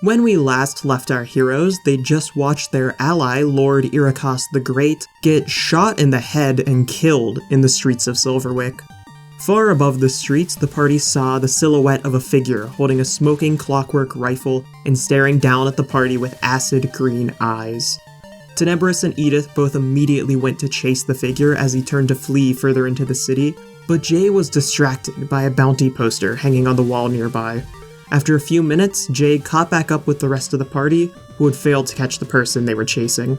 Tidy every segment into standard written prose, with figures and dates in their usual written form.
When we last left our heroes, they just watched their ally, Lord Irakas The Great, get shot in the head and killed in the streets of Silverwick. Far above the streets, the party saw the silhouette of a figure holding a smoking clockwork rifle and staring down at the party with acid green eyes. Tenebris and Edith both immediately went to chase the figure as he turned to flee further into the city, but Jay was distracted by a bounty poster hanging on the wall nearby. After a few minutes, Jay caught back up with the rest of the party, who had failed to catch the person they were chasing.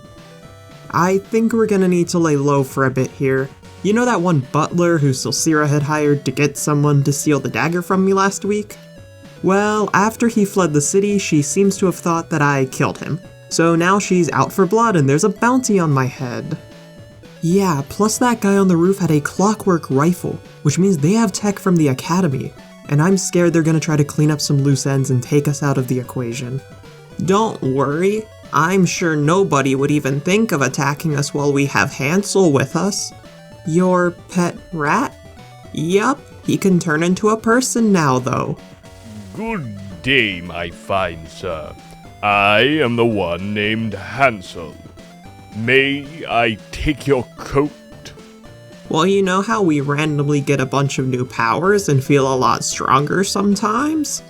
I think we're gonna need to lay low for a bit here. You know that one butler who Silsira had hired to get someone to steal the dagger from me last week? Well, after he fled the city, she seems to have thought that I killed him. So now she's out for blood and there's a bounty on my head. Yeah, plus that guy on the roof had a clockwork rifle, which means they have tech from the academy. And I'm scared they're gonna try to clean up some loose ends and take us out of the equation. Don't worry, I'm sure nobody would even think of attacking us while we have Hansel with us. Your pet rat? Yup, he can turn into a person now though. Good day, my fine sir. I am the one named Hansel. May I take your coat? Well, you know how we randomly get a bunch of new powers and feel a lot stronger sometimes?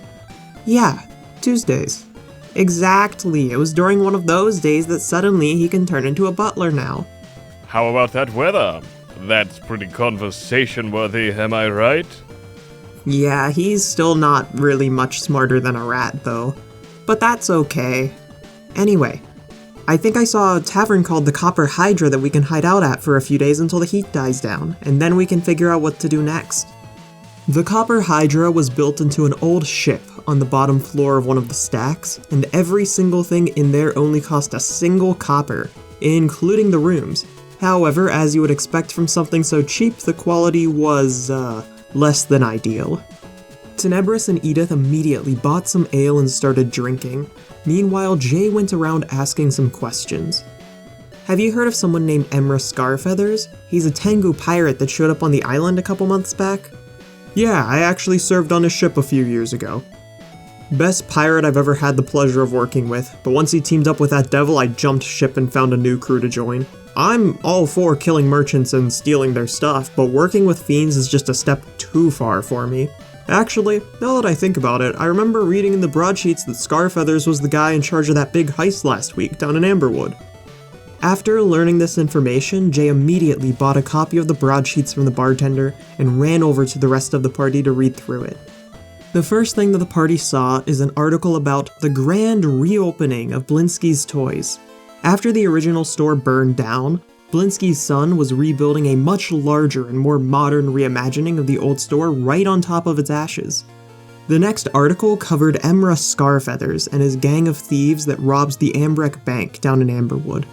Yeah, Tuesdays. Exactly, it was during one of those days that suddenly he can turn into a butler now. How about that weather? That's pretty conversation-worthy, am I right? Yeah, he's still not really much smarter than a rat, though. But that's okay. Anyway, I think I saw a tavern called the Copper Hydra that we can hide out at for a few days until the heat dies down, and then we can figure out what to do next. The Copper Hydra was built into an old ship on the bottom floor of one of the stacks, and every single thing in there only cost a single copper, including the rooms. However, as you would expect from something so cheap, the quality was, less than ideal. Tenebris and Edith immediately bought some ale and started drinking. Meanwhile, Jay went around asking some questions. Have you heard of someone named Emra Scarfeathers? He's a Tengu pirate that showed up on the island a couple months back. Yeah, I actually served on his ship a few years ago. Best pirate I've ever had the pleasure of working with, but once he teamed up with that devil, I jumped ship and found a new crew to join. I'm all for killing merchants and stealing their stuff, but working with fiends is just a step too far for me. Actually, now that I think about it, I remember reading in the broadsheets that Scarfeathers was the guy in charge of that big heist last week down in Amberwood. After learning this information, Jay immediately bought a copy of the broadsheets from the bartender and ran over to the rest of the party to read through it. The first thing that the party saw is an article about the grand reopening of Blinsky's Toys. After the original store burned down, Blinsky's son was rebuilding a much larger and more modern reimagining of the old store right on top of its ashes. The next article covered Emra Scarfeathers and his gang of thieves that robs the Ambrek Bank down in Amberwood.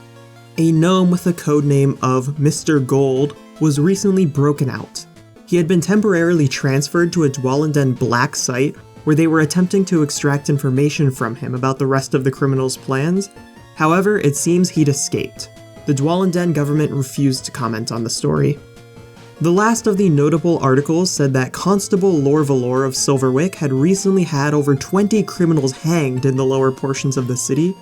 A gnome with the codename of Mr. Gold was recently broken out. He had been temporarily transferred to a Dwalenden Black site where they were attempting to extract information from him about the rest of the criminals' plans. However, it seems he'd escaped. The Dwalenden government refused to comment on the story. The last of the notable articles said that Constable Lorvalor of Silverwick had recently had over 20 criminals hanged in the lower portions of the city.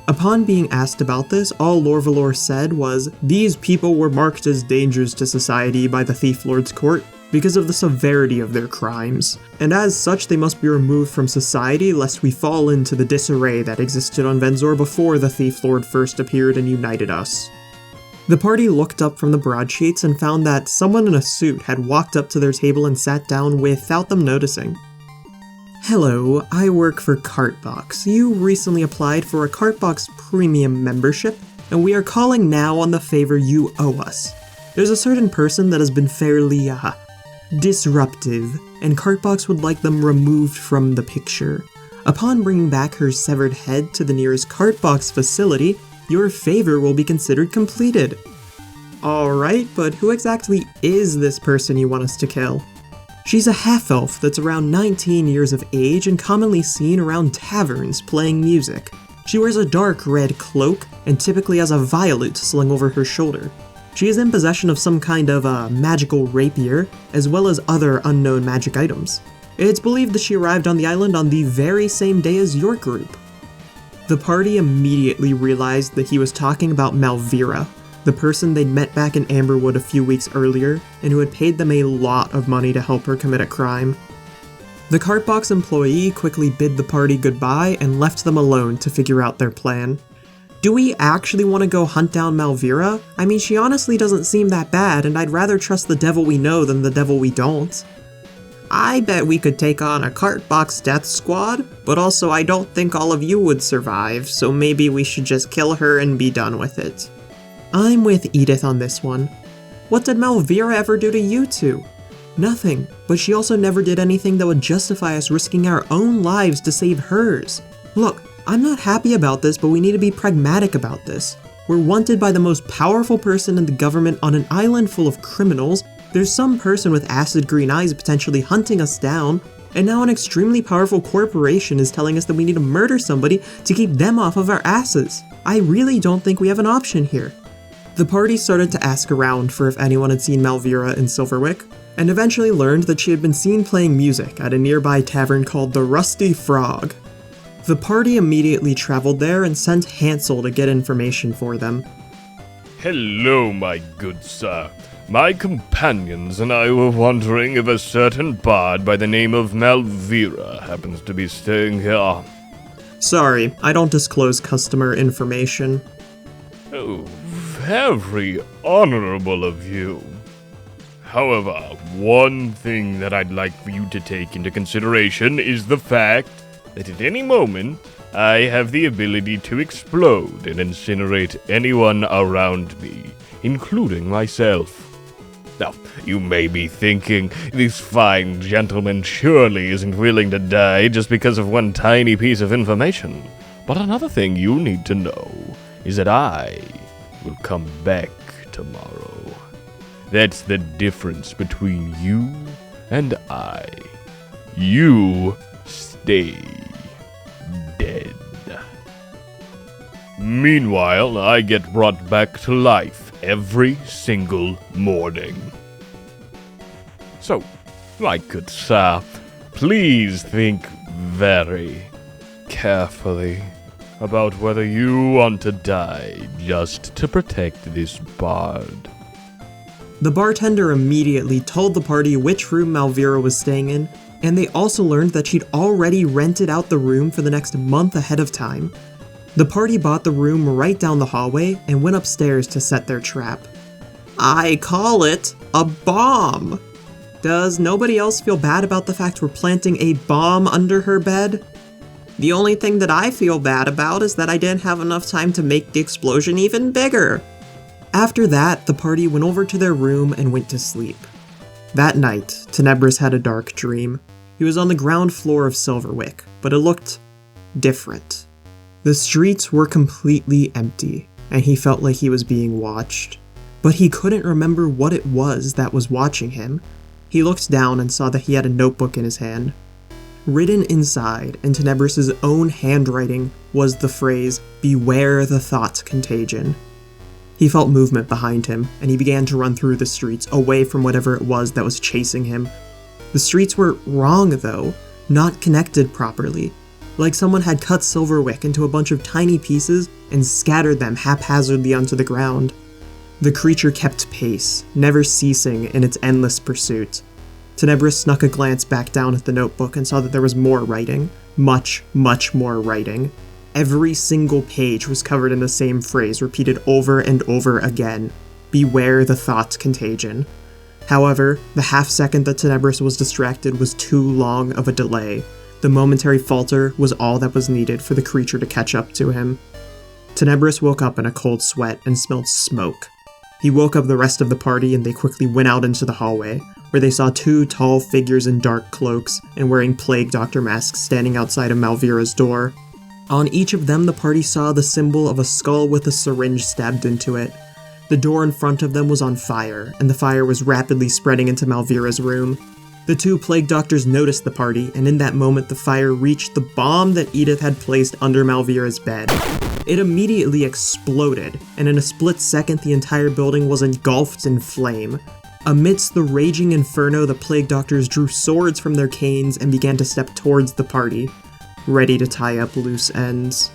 Upon being asked about this, all Lorvalor said was, "These people were marked as dangers to society by the Thief Lord's court because of the severity of their crimes, and as such they must be removed from society lest we fall into the disarray that existed on Venzor before the Thief Lord first appeared and united us." The party looked up from the broadsheets and found that someone in a suit had walked up to their table and sat down without them noticing. Hello, I work for Cartbox. You recently applied for a Cartbox Premium membership, and we are calling now on the favor you owe us. There's a certain person that has been fairly, disruptive, and Cartbox would like them removed from the picture. Upon bringing back her severed head to the nearest Cartbox facility, your favor will be considered completed. Alright, but who exactly is this person you want us to kill? She's a half-elf that's around 19 years of age and commonly seen around taverns playing music. She wears a dark red cloak and typically has a violet slung over her shoulder. She is in possession of some kind of magical rapier, as well as other unknown magic items. It's believed that she arrived on the island on the very same day as your group. The party immediately realized that he was talking about Malvira, the person they'd met back in Amberwood a few weeks earlier, and who had paid them a lot of money to help her commit a crime. The Cartbox employee quickly bid the party goodbye and left them alone to figure out their plan. Do we actually want to go hunt down Malvira? I mean, she honestly doesn't seem that bad, and I'd rather trust the devil we know than the devil we don't. I bet we could take on a Cartbox death squad, but also I don't think all of you would survive, so maybe we should just kill her and be done with it. I'm with Edith on this one. What did Malvira ever do to you two? Nothing, but she also never did anything that would justify us risking our own lives to save hers. Look, I'm not happy about this, but we need to be pragmatic about this. We're wanted by the most powerful person in the government on an island full of criminals. There's some person with acid green eyes potentially hunting us down, and now an extremely powerful corporation is telling us that we need to murder somebody to keep them off of our asses. I really don't think we have an option here. The party started to ask around for if anyone had seen Malvira in Silverwick, and eventually learned that she had been seen playing music at a nearby tavern called the Rusty Frog. The party immediately traveled there and sent Hansel to get information for them. Hello, my good sir. My companions and I were wondering if a certain bard by the name of Malvira happens to be staying here. Sorry, I don't disclose customer information. Oh, very honorable of you. However, one thing that I'd like for you to take into consideration is the fact that at any moment, I have the ability to explode and incinerate anyone around me, including myself. Now, you may be thinking, this fine gentleman surely isn't willing to die just because of one tiny piece of information. But another thing you need to know is that I will come back tomorrow. That's the difference between you and I. You stay dead. Meanwhile, I get brought back to life every single morning. So, my good sir, please think very carefully about whether you want to die just to protect this bard. The bartender immediately told the party which room Malvira was staying in, and they also learned that she'd already rented out the room for the next month ahead of time. The party bought the room right down the hallway and went upstairs to set their trap. I call it a bomb! Does nobody else feel bad about the fact we're planting a bomb under her bed? The only thing that I feel bad about is that I didn't have enough time to make the explosion even bigger. After that, the party went over to their room and went to sleep. That night, Tenebris had a dark dream. He was on the ground floor of Silverwick, but it looked different. The streets were completely empty, and he felt like he was being watched. But he couldn't remember what it was that was watching him. He looked down and saw that he had a notebook in his hand. Written inside, in Tenebris' own handwriting, was the phrase, "Beware the Thought Contagion." He felt movement behind him, and he began to run through the streets, away from whatever it was that was chasing him. The streets were wrong, though, not connected properly. Like someone had cut Silverwick into a bunch of tiny pieces and scattered them haphazardly onto the ground. The creature kept pace, never ceasing in its endless pursuit. Tenebris snuck a glance back down at the notebook and saw that there was more writing. Much, much more writing. Every single page was covered in the same phrase, repeated over and over again. Beware the Thought Contagion. However, the half second that Tenebris was distracted was too long of a delay. The momentary falter was all that was needed for the creature to catch up to him. Tenebris woke up in a cold sweat and smelled smoke. He woke up the rest of the party and they quickly went out into the hallway, where they saw two tall figures in dark cloaks and wearing plague doctor masks standing outside of Malvira's door. On each of them, the party saw the symbol of a skull with a syringe stabbed into it. The door in front of them was on fire, and the fire was rapidly spreading into Malvira's room. The two plague doctors noticed the party, and in that moment the fire reached the bomb that Edith had placed under Malvira's bed. It immediately exploded, and in a split second the entire building was engulfed in flame. Amidst the raging inferno, the plague doctors drew swords from their canes and began to step towards the party, ready to tie up loose ends.